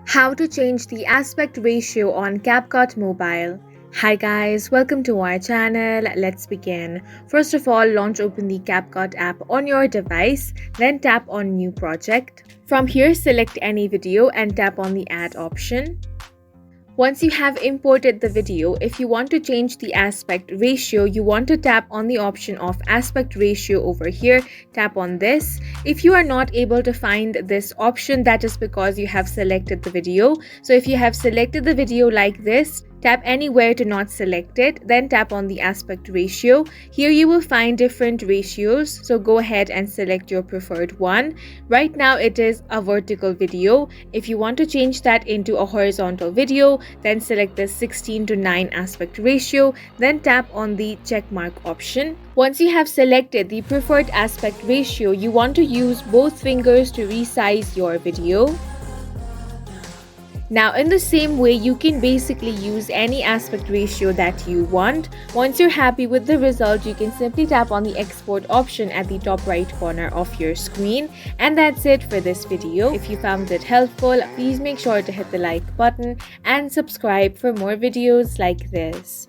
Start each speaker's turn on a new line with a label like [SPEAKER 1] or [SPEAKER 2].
[SPEAKER 1] How to change the aspect ratio on CapCut mobile. Hi guys, welcome to our channel. Let's begin. First of all, open the CapCut app on your device, then tap on New Project. From here, select any video and tap on the Add option. Once you have imported the video, if you want to change the aspect ratio, you want to tap on the option of aspect ratio over here. Tap on this. If you are not able to find this option, that is because you have selected the video. So if you have selected the video like this, tap anywhere to not select it, then tap on the aspect ratio. Here you will find different ratios, so go ahead and select your preferred one. Right now it is a vertical video. If you want to change that into a horizontal video, then select the 16:9 aspect ratio, then tap on the check mark option. Once you have selected the preferred aspect ratio, you want to use both fingers to resize your video. Now in the same way, you can basically use any aspect ratio that you want. Once you're happy with the result, you can simply tap on the export option at the top right corner of your screen. And that's it for this video. If you found it helpful, please make sure to hit the like button and subscribe for more videos like this.